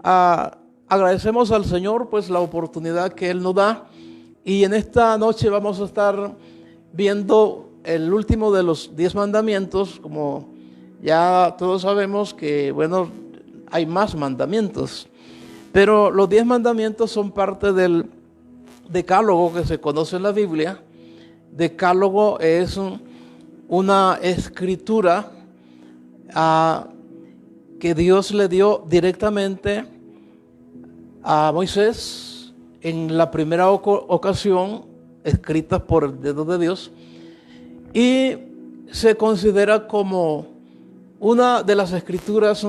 Agradecemos al Señor pues la oportunidad que Él nos da, y en esta noche vamos a estar viendo el último de los 10 mandamientos. Como ya todos sabemos que, bueno, hay más mandamientos, pero los 10 mandamientos son parte del decálogo que se conoce en la Biblia. Decálogo es una escritura que Dios le dio directamente a Moisés en la primera ocasión, escritas por el dedo de Dios, y se considera como una de las escrituras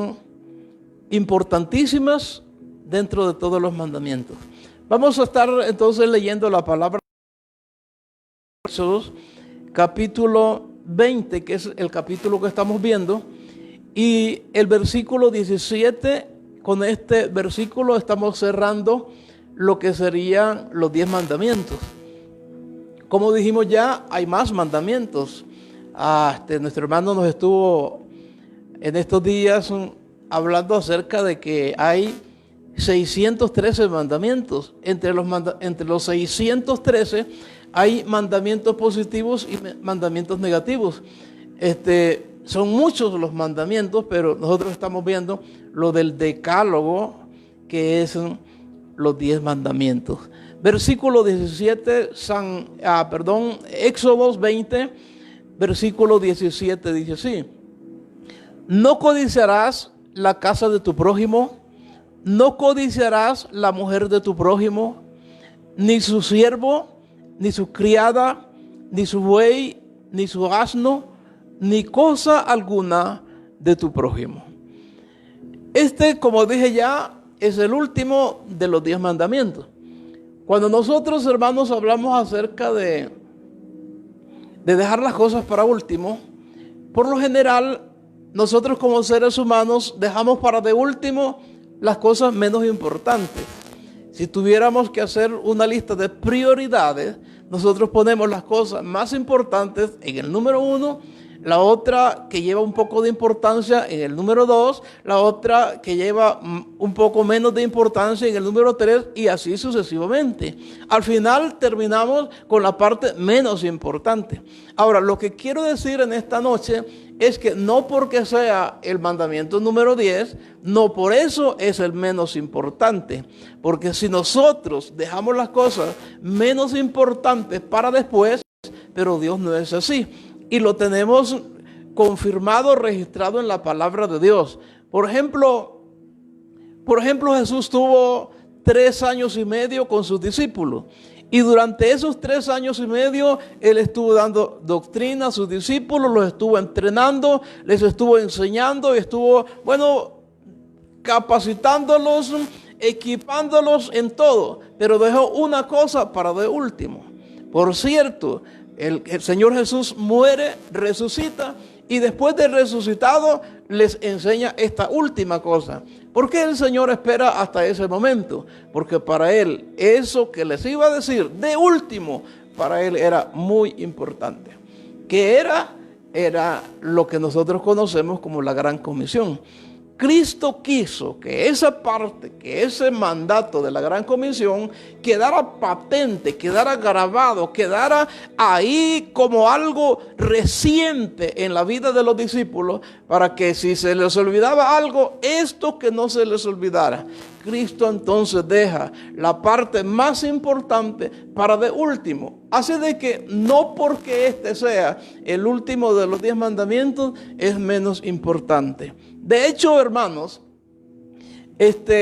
importantísimas dentro de todos los mandamientos. Vamos a estar entonces leyendo la palabra de Éxodo, capítulo 20, que es el capítulo que estamos viendo, y el versículo 17. Con este versículo estamos cerrando lo que serían los 10 mandamientos. Como dijimos ya, hay más mandamientos. Nuestro hermano nos estuvo en estos días hablando acerca de que hay 613 mandamientos. Entre los 613 hay mandamientos positivos y mandamientos negativos. Son muchos los mandamientos, pero nosotros estamos viendo lo del decálogo, que es los 10 mandamientos. Versículo 17, Éxodo 20, versículo 17 dice así: no codiciarás la casa de tu prójimo, no codiciarás la mujer de tu prójimo, ni su siervo, ni su criada, ni su buey, ni su asno, ni cosa alguna de tu prójimo. Como dije ya, es el último de los 10 mandamientos. Cuando nosotros, hermanos, hablamos acerca de dejar las cosas para último, por lo general, nosotros como seres humanos dejamos para de último las cosas menos importantes. Si tuviéramos que hacer una lista de prioridades, nosotros ponemos las cosas más importantes en el número 1, la otra que lleva un poco de importancia en el número 2, la otra que lleva un poco menos de importancia en el número 3, y así sucesivamente. Al final terminamos con la parte menos importante. Ahora, lo que quiero decir en esta noche es que no porque sea el mandamiento número 10, no por eso es el menos importante. Porque si nosotros dejamos las cosas menos importantes para después, pero Dios no es así. Y lo tenemos confirmado, registrado en la palabra de Dios. Por ejemplo, Jesús tuvo 3 años y medio con sus discípulos. Y durante esos 3 años y medio, Él estuvo dando doctrina a sus discípulos, los estuvo entrenando, les estuvo enseñando, y estuvo, capacitándolos, equipándolos en todo. Pero dejó una cosa para de último. Por cierto, el Señor Jesús muere, resucita, y después de resucitado les enseña esta última cosa. ¿Por qué el Señor espera hasta ese momento? Porque para Él eso que les iba a decir de último, para Él era muy importante. ¿Qué era? Era lo que nosotros conocemos como la Gran Comisión. Cristo quiso que esa parte, que ese mandato de la Gran Comisión quedara patente, quedara grabado, quedara ahí como algo reciente en la vida de los discípulos, para que si se les olvidaba algo, esto que no se les olvidara. Cristo entonces deja la parte más importante para de último. Así de que no porque este sea el último de los 10 mandamientos es menos importante. De hecho, hermanos,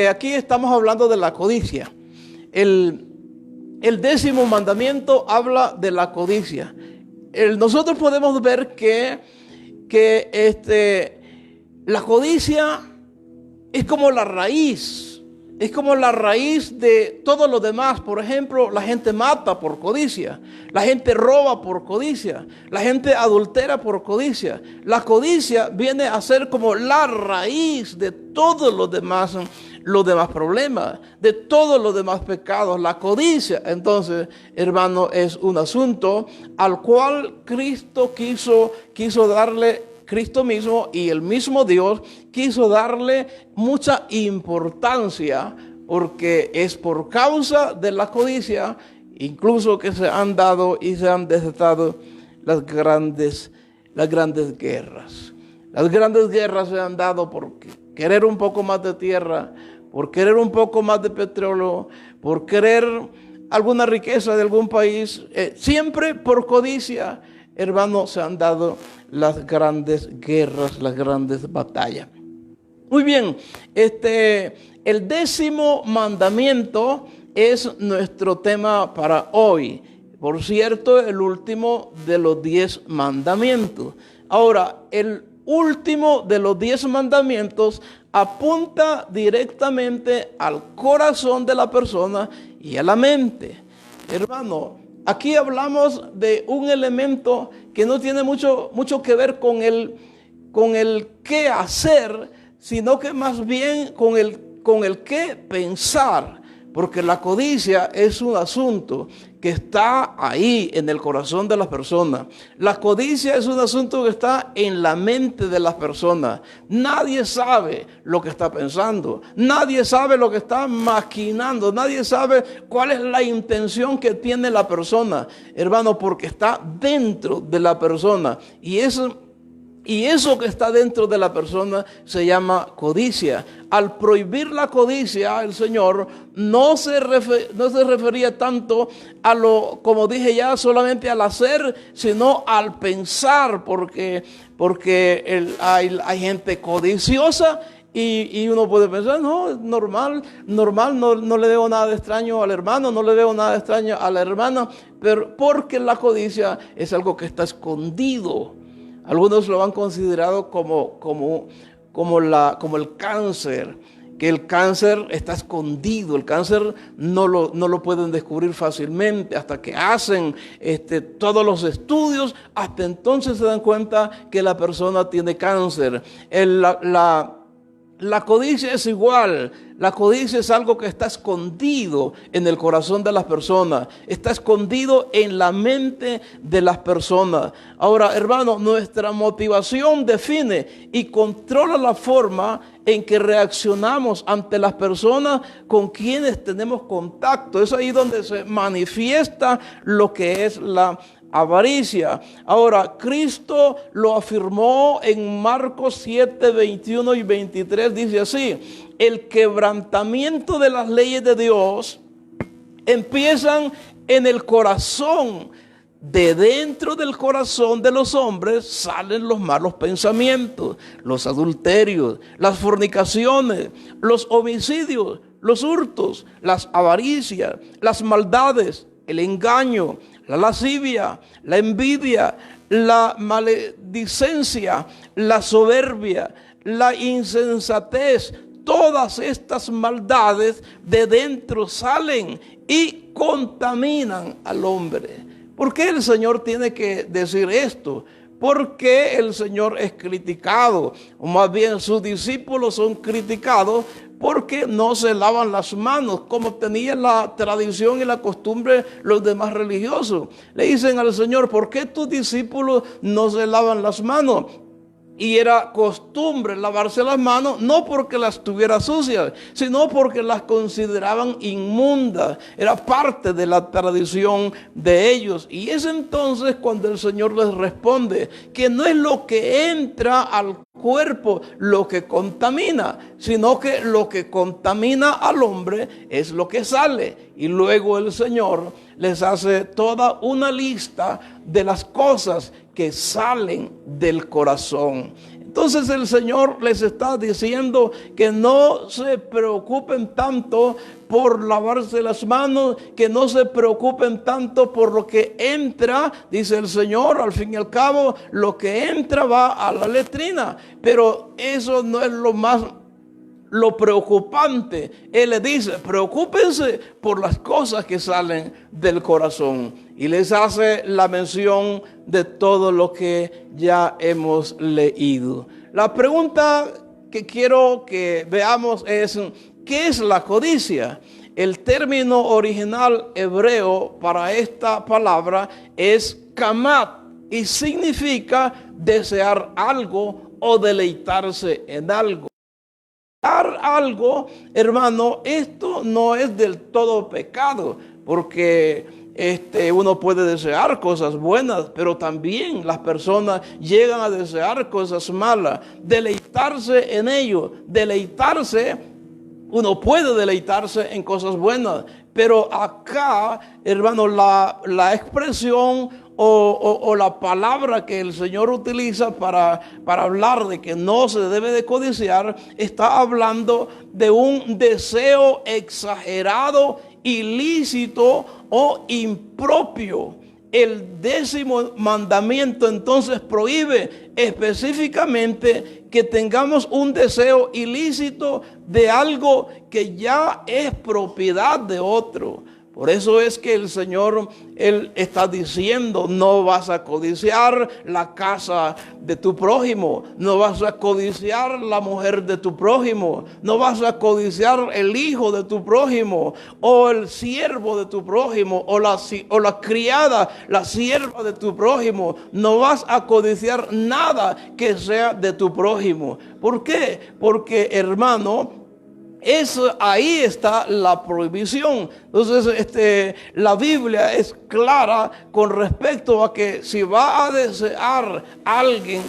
aquí estamos hablando de la codicia. El 10º mandamiento habla de la codicia. Nosotros podemos ver que la codicia es como la raíz. Es como la raíz de todo lo demás. Por ejemplo, la gente mata por codicia. La gente roba por codicia. La gente adultera por codicia. La codicia viene a ser como la raíz de todos los demás problemas, de todos los demás pecados. La codicia, entonces, hermano, es un asunto al cual Cristo quiso darle Cristo mismo y el mismo Dios quiso darle mucha importancia, porque es por causa de la codicia incluso que se han dado y se han desatado las grandes guerras. Las grandes guerras se han dado por querer un poco más de tierra, por querer un poco más de petróleo, por querer alguna riqueza de algún país, siempre por codicia, hermanos, se han dado las grandes guerras, las grandes batallas. Muy bien, el 10º mandamiento es nuestro tema para hoy. Por cierto, el último de los 10 mandamientos. Ahora, el último de los 10 mandamientos apunta directamente al corazón de la persona y a la mente. Hermano, aquí hablamos de un elemento que no tiene mucho que ver con el qué hacer, sino que más bien con el qué pensar. Porque la codicia es un asunto que está ahí en el corazón de las personas. La codicia es un asunto que está en la mente de las personas. Nadie sabe lo que está pensando. Nadie sabe lo que está maquinando. Nadie sabe cuál es la intención que tiene la persona, hermano, porque está dentro de la persona. Y eso que está dentro de la persona se llama codicia. Al prohibir la codicia, el Señor no se refería tanto a lo, como dije ya, solamente al hacer, sino al pensar, porque hay gente codiciosa y uno puede pensar, no, normal, no le veo nada de extraño al hermano, no le veo nada de extraño a la hermana, pero porque la codicia es algo que está escondido. Algunos lo han considerado como el cáncer, que el cáncer está escondido. El cáncer no lo pueden descubrir fácilmente hasta que hacen todos los estudios. Hasta entonces se dan cuenta que la persona tiene cáncer. La codicia es igual. La codicia es algo que está escondido en el corazón de las personas. Está escondido en la mente de las personas. Ahora, hermano, nuestra motivación define y controla la forma en que reaccionamos ante las personas con quienes tenemos contacto. Es ahí donde se manifiesta lo que es la avaricia. Ahora, Cristo lo afirmó en Marcos 7, 21 y 23. Dice así: el quebrantamiento de las leyes de Dios empiezan en el corazón. De dentro del corazón de los hombres salen los malos pensamientos, los adulterios, las fornicaciones, los homicidios, los hurtos, las avaricias, las maldades, el engaño, la lascivia, la envidia, la maledicencia, la soberbia, la insensatez. Todas estas maldades de dentro salen y contaminan al hombre. ¿Por qué el Señor tiene que decir esto? Porque el Señor es criticado, o más bien sus discípulos son criticados porque no se lavan las manos, como tenía la tradición y la costumbre los demás religiosos. Le dicen al Señor: ¿por qué tus discípulos no se lavan las manos? Y era costumbre lavarse las manos, no porque las tuviera sucias, sino porque las consideraban inmundas. Era parte de la tradición de ellos. Y es entonces cuando el Señor les responde que no es lo que entra al cuerpo lo que contamina, sino que lo que contamina al hombre es lo que sale. Y luego el Señor les hace toda una lista de las cosas que salen del corazón. Entonces el Señor les está diciendo que no se preocupen tanto por lavarse las manos, que no se preocupen tanto por lo que entra, dice el Señor. Al fin y al cabo, lo que entra va a la letrina, pero eso no es lo preocupante. Él les dice: preocúpense por las cosas que salen del corazón. Y les hace la mención de todo lo que ya hemos leído. La pregunta que quiero que veamos es: ¿qué es la codicia? El término original hebreo para esta palabra es kamat y significa desear algo o deleitarse en algo. Algo, hermano, esto no es del todo pecado, porque uno puede desear cosas buenas, pero también las personas llegan a desear cosas malas. Deleitarse en ello, uno puede deleitarse en cosas buenas, pero acá, hermano, la expresión o la palabra que el Señor utiliza para hablar de que no se debe de codiciar, está hablando de un deseo exagerado, ilícito o impropio. El 10º mandamiento entonces prohíbe específicamente que tengamos un deseo ilícito de algo que ya es propiedad de otro. Por eso es que el Señor, Él está diciendo, no vas a codiciar la casa de tu prójimo, no vas a codiciar la mujer de tu prójimo, no vas a codiciar el hijo de tu prójimo, o el siervo de tu prójimo, o la criada, la sierva de tu prójimo. No vas a codiciar nada que sea de tu prójimo. ¿Por qué? Porque, hermano, ahí está la prohibición. Entonces, la Biblia es clara con respecto a que si va a desear alguien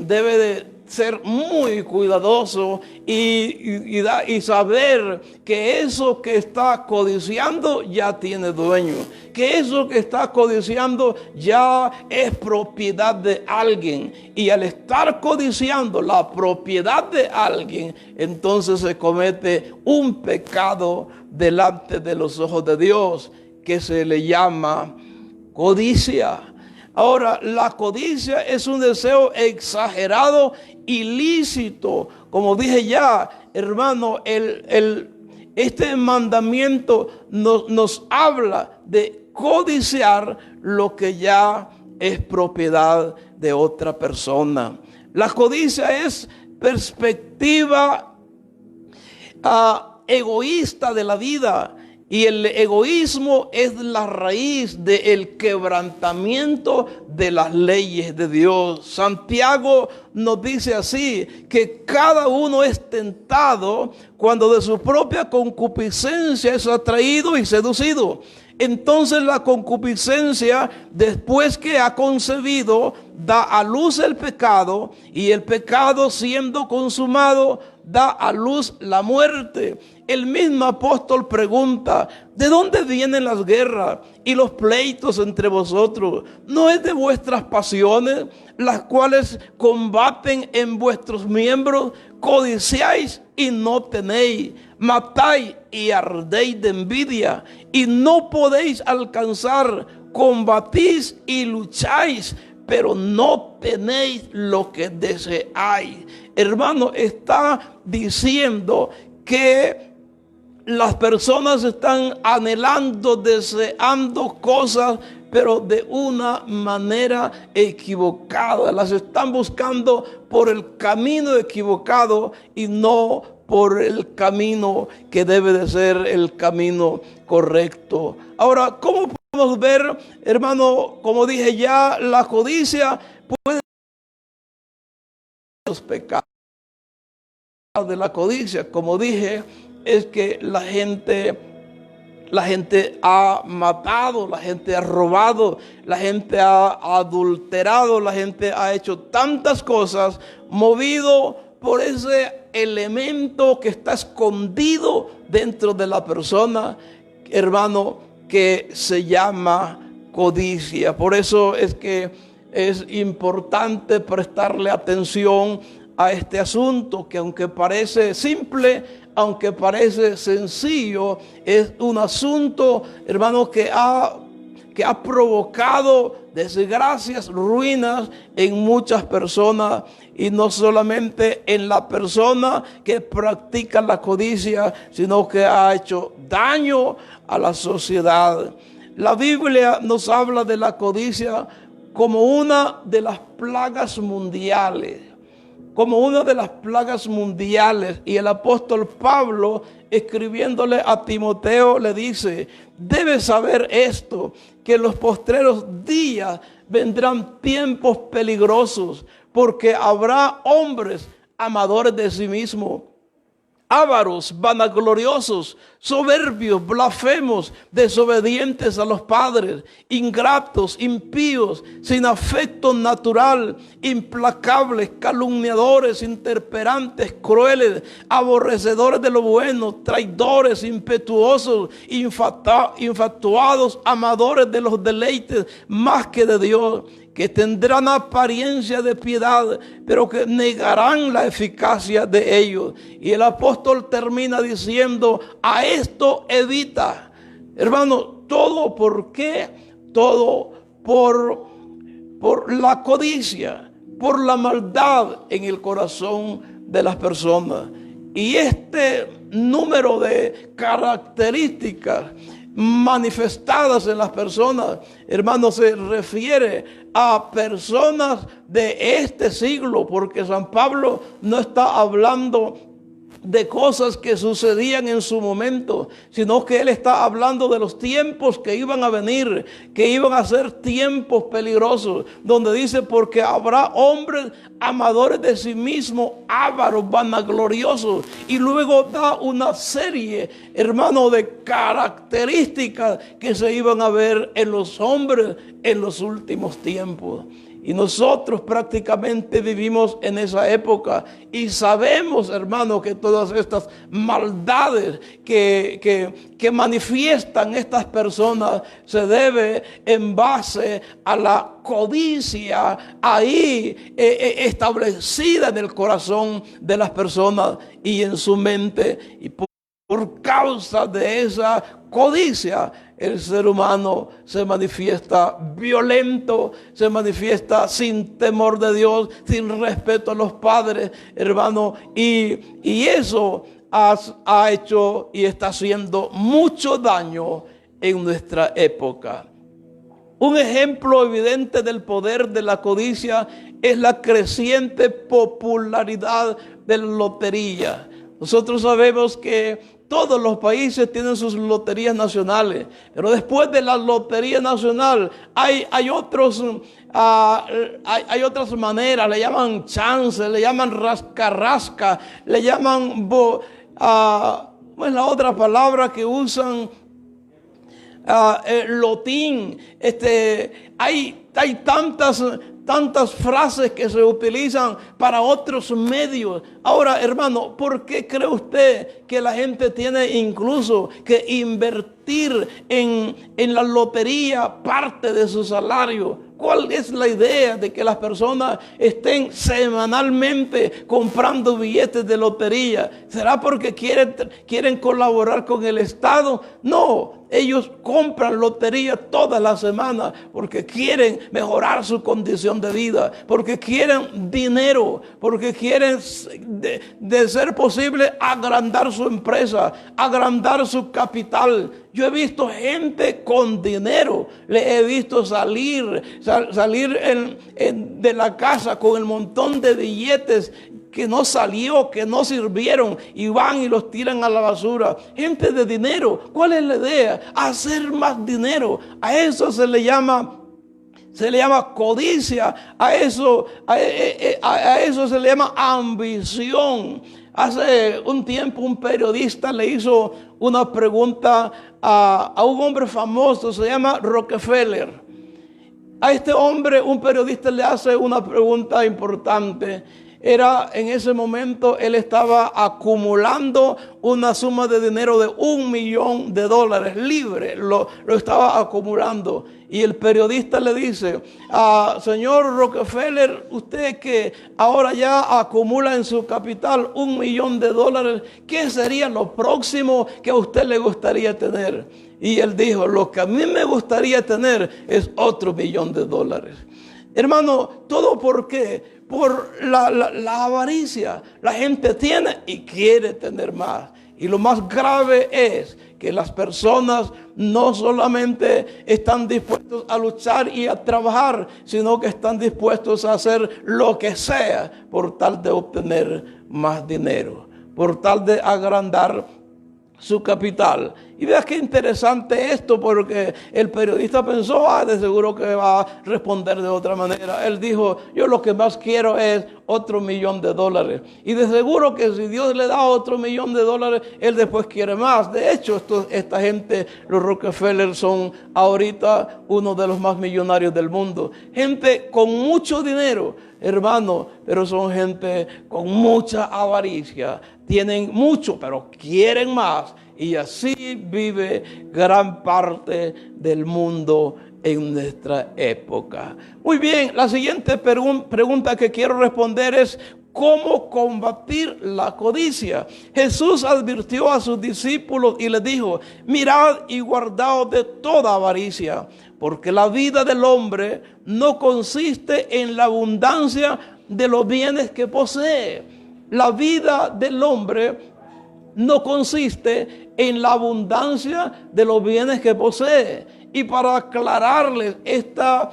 debe de ser muy cuidadoso y saber que eso que está codiciando ya tiene dueño, que eso que está codiciando ya es propiedad de alguien, y al estar codiciando la propiedad de alguien, entonces se comete un pecado delante de los ojos de Dios que se le llama codicia. Ahora, la codicia es un deseo exagerado, ilícito. Como dije ya, hermano, este mandamiento nos habla de codiciar lo que ya es propiedad de otra persona. La codicia es perspectiva egoísta de la vida. Y el egoísmo es la raíz del quebrantamiento de las leyes de Dios. Santiago nos dice así, que cada uno es tentado cuando de su propia concupiscencia es atraído y seducido. Entonces la concupiscencia, después que ha concebido, da a luz el pecado, y el pecado, siendo consumado, da a luz la muerte. El mismo apóstol pregunta, ¿de dónde vienen las guerras y los pleitos entre vosotros? ¿No es de vuestras pasiones, las cuales combaten en vuestros miembros? Codiciáis y no tenéis, matáis y ardéis de envidia, y no podéis alcanzar, combatís y lucháis, pero no tenéis lo que deseáis. Hermano, está diciendo que las personas están anhelando, deseando cosas, pero de una manera equivocada. Las están buscando por el camino equivocado y no por el camino que debe de ser el camino correcto. Ahora, ¿cómo podemos ver, hermano? Como dije ya, la codicia puede ser los pecados de la codicia. Como dije, es que la gente ha matado, la gente ha robado, la gente ha adulterado, la gente ha hecho tantas cosas movido por ese elemento que está escondido dentro de la persona, hermano, que se llama codicia. Por eso es que es importante prestarle atención a este asunto, que aunque parece simple, aunque parece sencillo, es un asunto, hermano, que ha provocado desgracias, ruinas en muchas personas, y no solamente en la persona que practica la codicia, sino que ha hecho daño a la sociedad. La Biblia nos habla de la codicia como una de las plagas mundiales. como una de las plagas mundiales. Y el apóstol Pablo, escribiéndole a Timoteo, le dice: debes saber esto, que en los postreros días vendrán tiempos peligrosos, porque habrá hombres amadores de sí mismos, ávaros, vanagloriosos, soberbios, blasfemos, desobedientes a los padres, ingratos, impíos, sin afecto natural, implacables, calumniadores, intemperantes, crueles, aborrecedores de lo bueno, traidores, impetuosos, infatuados, amadores de los deleites más que de Dios, que tendrán apariencia de piedad, pero que negarán la eficacia de ellos. Y el apóstol termina diciendo: a esto evita. Hermano, ¿todo por qué? Todo por la codicia, por la maldad en el corazón de las personas. Y este número de características manifestadas en las personas, hermanos, se refiere a personas de este siglo, porque San Pablo no está hablando de cosas que sucedían en su momento, sino que él está hablando de los tiempos que iban a venir, que iban a ser tiempos peligrosos, donde dice: porque habrá hombres amadores de sí mismos, ávaros, vanagloriosos, y luego da una serie, hermano, de características que se iban a ver en los hombres en los últimos tiempos. Y nosotros prácticamente vivimos en esa época y sabemos, hermano, que todas estas maldades que manifiestan estas personas se debe en base a la codicia ahí establecida en el corazón de las personas y en su mente. Y por causa de esa codicia, el ser humano se manifiesta violento, se manifiesta sin temor de Dios, sin respeto a los padres, hermano, y eso ha hecho y está haciendo mucho daño en nuestra época. Un ejemplo evidente del poder de la codicia es la creciente popularidad de la lotería. Nosotros sabemos que todos los países tienen sus loterías nacionales, pero después de la lotería nacional hay otras maneras. Le llaman chance, le llaman rasca, le llaman ¿cuál es la otra palabra que usan? Lotín. Hay tantas frases que se utilizan para otros medios. Ahora, hermano, ¿por qué cree usted que la gente tiene incluso que invertir en la lotería parte de su salario? ¿Cuál es la idea de que las personas estén semanalmente comprando billetes de lotería? ¿Será porque quieren colaborar con el Estado? No, ellos compran lotería todas las semanas porque quieren mejorar su condición de vida, porque quieren dinero, porque quieren, de ser posible, agrandar su empresa, agrandar su capital. Yo he visto gente con dinero, le he visto salir de la casa con el montón de billetes que no salió, que no sirvieron, y van y los tiran a la basura. Gente de dinero. ¿Cuál es la idea? Hacer más dinero. A eso se le llama codicia. A eso se le llama ambición. Hace un tiempo un periodista le hizo una pregunta a un hombre famoso, se llama Rockefeller. A este hombre un periodista le hace una pregunta importante. En ese momento él estaba acumulando una suma de dinero de $1 millón libre, lo estaba acumulando. Y el periodista le dice: señor Rockefeller, usted que ahora ya acumula en su capital $1 millón, ¿qué sería lo próximo que a usted le gustaría tener? Y él dijo: lo que a mí me gustaría tener es otro $1 millón. Hermano, ¿todo por qué? Por la avaricia. La gente tiene y quiere tener más. Y lo más grave es que las personas no solamente están dispuestos a luchar y a trabajar, sino que están dispuestos a hacer lo que sea por tal de obtener más dinero, por tal de agrandar su capital. Y veas qué interesante esto, porque el periodista pensó, de seguro que va a responder de otra manera. Él dijo, yo lo que más quiero es otro $1,000,000. Y de seguro que si Dios le da otro $1,000,000, él después quiere más. De hecho, esta gente, los Rockefeller, son ahorita uno de los más millonarios del mundo. Gente con mucho dinero, hermano, pero son gente con mucha avaricia. Tienen mucho, pero quieren más. Y así vive gran parte del mundo en nuestra época. Muy bien, la siguiente pregunta que quiero responder es: ¿cómo combatir la codicia? Jesús advirtió a sus discípulos y les dijo: mirad y guardaos de toda avaricia, porque la vida del hombre no consiste en la abundancia de los bienes que posee. La vida del hombre no consiste en la abundancia de los bienes que posee. Y para aclararles esta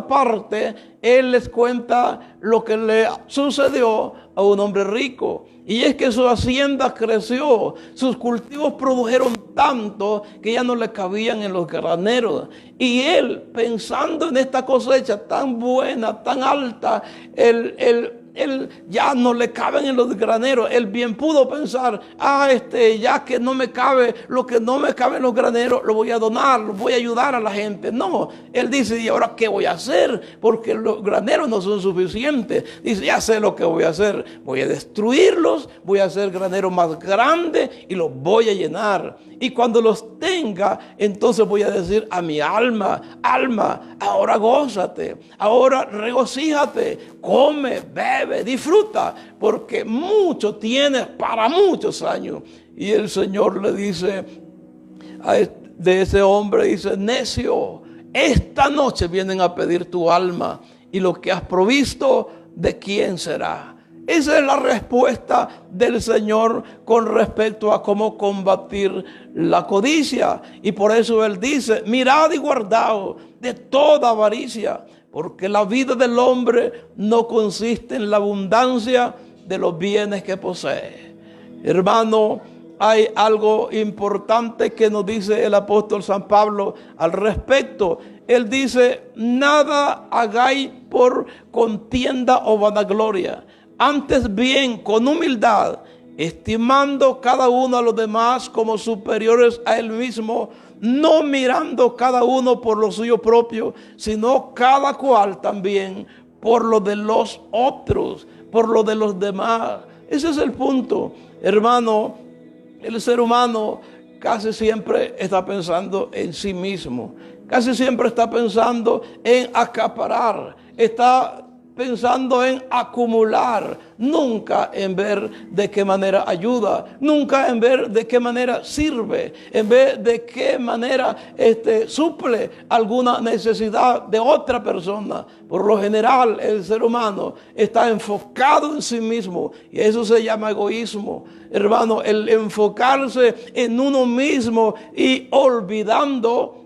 parte, él les cuenta lo que le sucedió a un hombre rico. Y es que su hacienda creció, sus cultivos produjeron tanto que ya no le cabían en los graneros. Y él, pensando en esta cosecha tan buena, tan alta, él ya no le caben en los graneros. Él bien pudo pensar, ya que no me cabe, lo que no me cabe en los graneros, lo voy a donar, lo voy a ayudar a la gente. No, él dice, ¿y ahora qué voy a hacer? Porque los graneros no son suficientes. Dice, ya sé lo que voy a hacer. Voy a destruirlos, voy a hacer graneros más grandes y los voy a llenar. Y cuando los tenga, entonces voy a decir a mi alma, ahora gózate, ahora regocíjate, come, bebe, disfruta, porque mucho tienes para muchos años. Y el Señor le dice de ese hombre, dice, necio, esta noche vienen a pedir tu alma, y lo que has provisto, ¿de quién será? Esa es la respuesta del Señor con respecto a cómo combatir la codicia. Y por eso Él dice, mirad y guardaos de toda avaricia, porque la vida del hombre no consiste en la abundancia de los bienes que posee. Hermano, hay algo importante que nos dice el apóstol San Pablo al respecto. Él dice, nada hagáis por contienda o vanagloria. Antes bien, con humildad, estimando cada uno a los demás como superiores a él mismo, no mirando cada uno por lo suyo propio, sino cada cual también por lo de los otros, por lo de los demás. Ese es el punto, hermano. El ser humano casi siempre está pensando en sí mismo, casi siempre está pensando en acaparar, está pensando en acumular, nunca en ver de qué manera ayuda, nunca en ver de qué manera sirve, en ver de qué manera suple alguna necesidad de otra persona. Por lo general, el ser humano está enfocado en sí mismo y eso se llama egoísmo. Hermano, el enfocarse en uno mismo y olvidando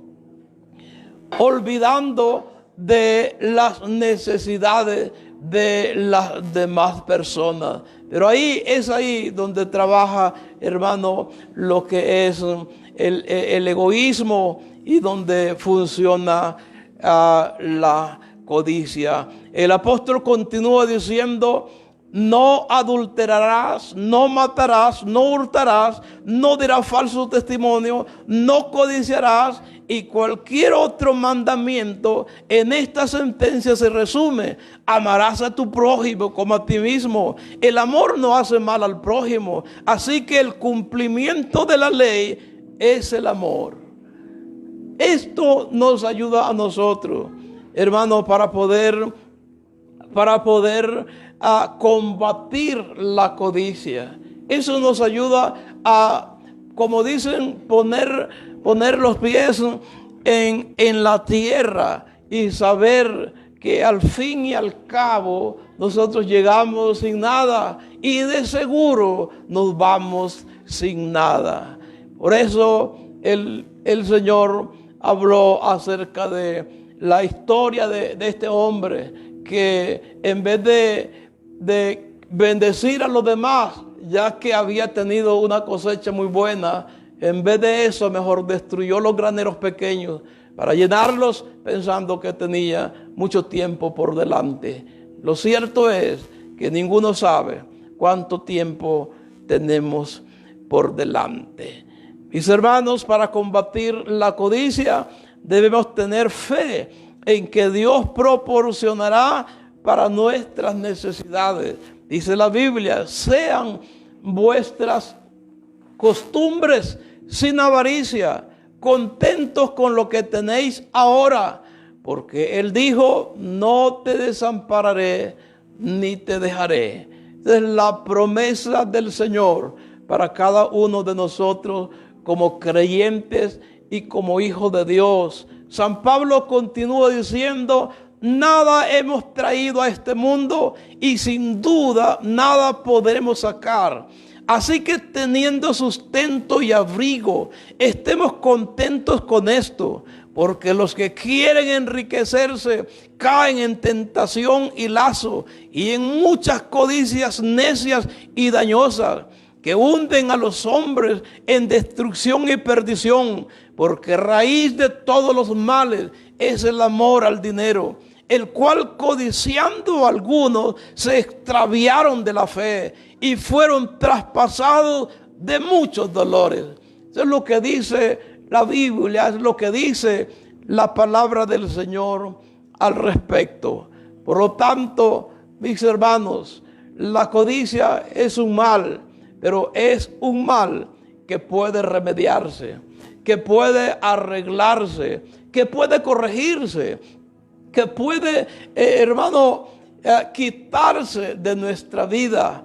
de las necesidades de las demás personas. Pero es ahí donde trabaja, hermano, lo que es el egoísmo y donde funciona la codicia. El apóstol continúa diciendo, no adulterarás, no matarás, no hurtarás, no dirás falso testimonio, no codiciarás, y cualquier otro mandamiento en esta sentencia se resume: amarás a tu prójimo como a ti mismo. El amor no hace mal al prójimo, así que el cumplimiento de la ley es el amor. Esto nos ayuda a nosotros, hermanos, para poder combatir la codicia. Eso nos ayuda a, como dicen, poner los pies en la tierra y saber que al fin y al cabo nosotros llegamos sin nada y de seguro nos vamos sin nada. Por eso el Señor habló acerca de la historia de este hombre que en vez de bendecir a los demás, ya que había tenido una cosecha muy buena, en vez de eso mejor destruyó los graneros pequeños para llenarlos pensando que tenía mucho tiempo por delante. Lo cierto es que ninguno sabe cuánto tiempo tenemos por delante. Mis hermanos, para combatir la codicia debemos tener fe en que Dios proporcionará para nuestras necesidades. Dice la Biblia: sean vuestras costumbres sin avaricia, contentos con lo que tenéis ahora, porque Él dijo: no te desampararé ni te dejaré. Esa es la promesa del Señor para cada uno de nosotros como creyentes y como hijos de Dios. San Pablo continúa diciendo: nada hemos traído a este mundo y sin duda nada podremos sacar. Así que teniendo sustento y abrigo, estemos contentos con esto, porque los que quieren enriquecerse caen en tentación y lazo y en muchas codicias necias y dañosas, que hunden a los hombres en destrucción y perdición, porque raíz de todos los males es el amor al dinero, el cual codiciando algunos se extraviaron de la fe y fueron traspasados de muchos dolores. Eso es lo que dice la Biblia, es lo que dice la palabra del Señor al respecto. Por lo tanto, mis hermanos, la codicia es un mal, pero es un mal que puede remediarse, que puede arreglarse, que puede corregirse, que puede, quitarse de nuestra vida.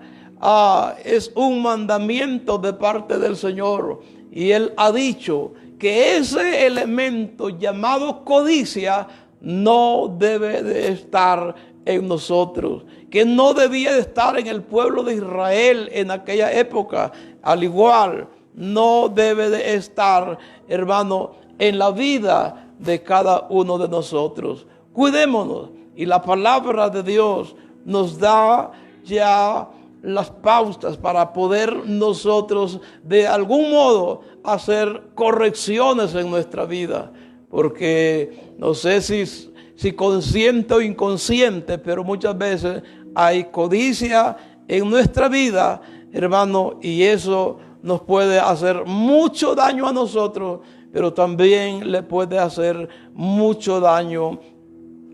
Es un mandamiento de parte del Señor, y Él ha dicho que ese elemento llamado codicia no debe de estar en nosotros, que no debía de estar en el pueblo de Israel en aquella época. Al igual, no debe de estar, hermano, en la vida de cada uno de nosotros. Cuidémonos, y la palabra de Dios nos da ya las pautas para poder nosotros de algún modo hacer correcciones en nuestra vida, porque no sé si consciente o inconsciente, pero muchas veces hay codicia en nuestra vida, hermano, y eso nos puede hacer mucho daño a nosotros, pero también le puede hacer mucho daño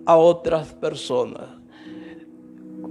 a otras personas.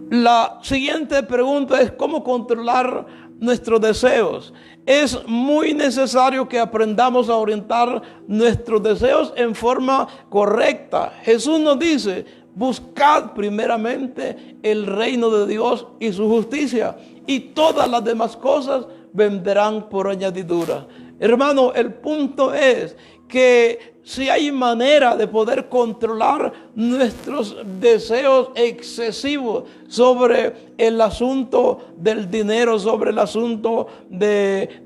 La siguiente pregunta es: ¿cómo controlar nuestros deseos? Es muy necesario que aprendamos a orientar nuestros deseos en forma correcta. Jesús nos dice: buscad primeramente el reino de Dios y su justicia, y todas las demás cosas vendrán por añadidura. Hermano, el punto es que si hay manera de poder controlar nuestros deseos excesivos sobre el asunto del dinero, sobre el asunto de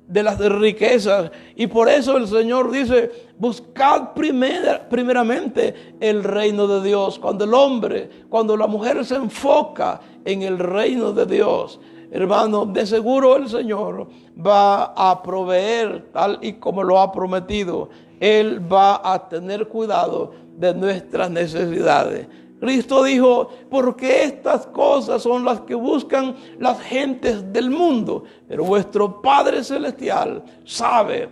las riquezas. Y por eso el Señor dice: buscad primeramente el reino de Dios. Cuando la mujer se enfoca en el reino de Dios, hermano, de seguro el Señor va a proveer tal y como lo ha prometido. Él va a tener cuidado de nuestras necesidades. Cristo dijo: porque estas cosas son las que buscan las gentes del mundo, pero vuestro Padre Celestial sabe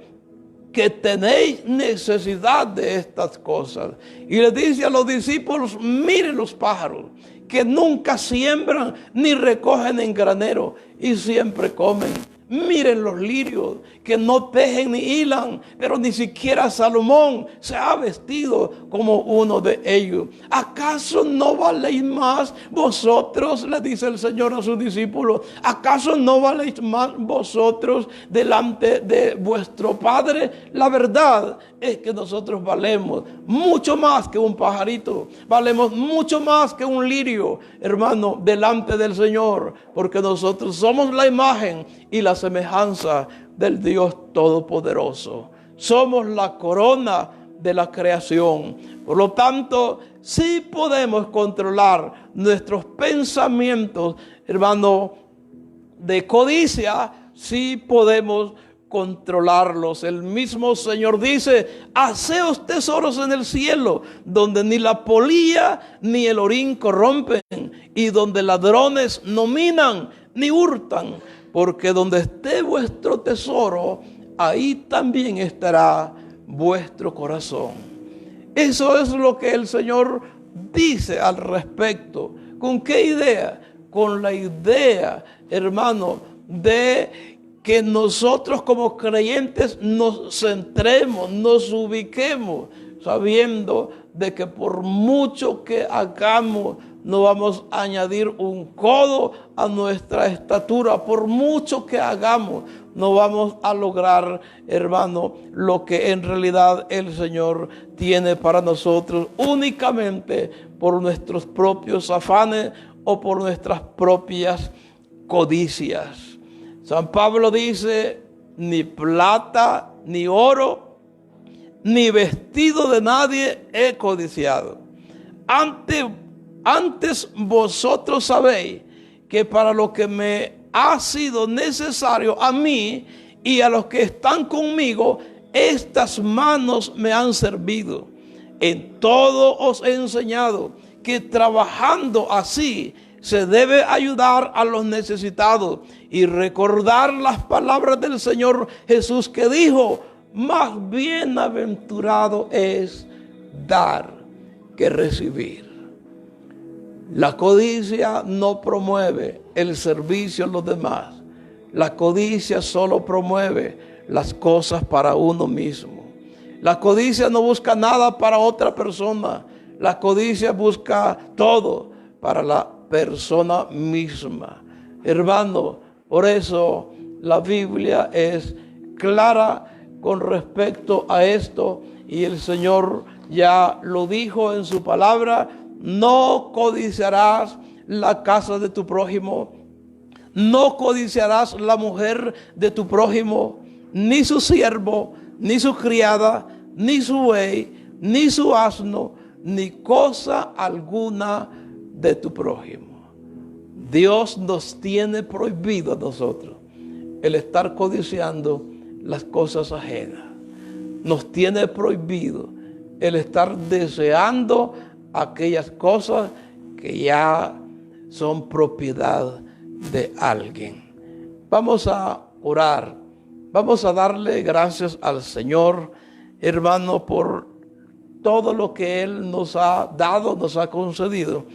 que tenéis necesidad de estas cosas. Y le dice a los discípulos: miren los pájaros, que nunca siembran ni recogen en granero y siempre comen. Miren los lirios, que no tejen ni hilan, pero ni siquiera Salomón se ha vestido como uno de ellos. ¿Acaso no valéis más vosotros? Le dice el Señor a sus discípulos. ¿Acaso no valéis más vosotros delante de vuestro Padre? La verdad es que nosotros valemos mucho más que un pajarito. Valemos mucho más que un lirio, hermano, delante del Señor, porque nosotros somos la imagen y la semejanza del Dios Todopoderoso. Somos la corona de la creación. Por lo tanto, sí podemos controlar nuestros pensamientos, hermano, de codicia, sí podemos controlarlos. El mismo Señor dice: haceos tesoros en el cielo, donde ni la polilla ni el orín corrompen, y donde ladrones no minan ni hurtan, porque donde esté vuestro tesoro, ahí también estará vuestro corazón. Eso es lo que el Señor dice al respecto. ¿Con qué idea? Con la idea, hermano, de que nosotros como creyentes nos centremos, nos ubiquemos, sabiendo de que por mucho que hagamos, no vamos a añadir un codo a nuestra estatura. Por mucho que hagamos, no vamos a lograr, hermano, lo que en realidad el Señor tiene para nosotros, únicamente por nuestros propios afanes o por nuestras propias codicias. San Pablo dice: ni plata, ni oro, ni vestido de nadie he codiciado. Antes vosotros sabéis que para lo que me ha sido necesario a mí y a los que están conmigo, estas manos me han servido. En todo os he enseñado que trabajando así se debe ayudar a los necesitados y recordar las palabras del Señor Jesús, que dijo: más bienaventurado es dar que recibir. La codicia no promueve el servicio a los demás. La codicia solo promueve las cosas para uno mismo. La codicia no busca nada para otra persona. La codicia busca todo para la persona misma. Hermano, por eso la Biblia es clara con respecto a esto, y el Señor ya lo dijo en su palabra: no codiciarás la casa de tu prójimo, no codiciarás la mujer de tu prójimo, ni su siervo, ni su criada, ni su buey, ni su asno, ni cosa alguna de tu prójimo. Dios nos tiene prohibido a nosotros el estar codiciando las cosas ajenas. Nos tiene prohibido el estar deseando aquellas cosas que ya son propiedad de alguien. Vamos a orar. Vamos a darle gracias al Señor, hermano, por todo lo que Él nos ha dado, nos ha concedido.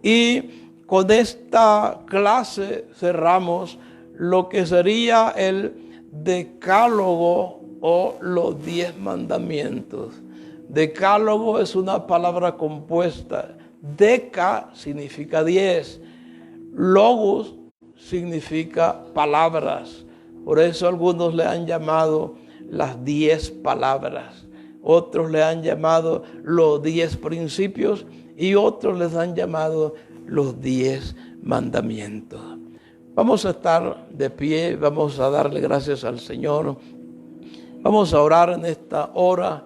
Y con esta clase cerramos lo que sería el decálogo o los 10 mandamientos. Decálogo es una palabra compuesta. Deca significa 10. Logos significa palabras. Por eso algunos le han llamado las 10 palabras. Otros le han llamado los 10 principios y otros les han llamado los 10 mandamientos. Vamos a estar de pie, vamos a darle gracias al Señor. Vamos a orar en esta hora.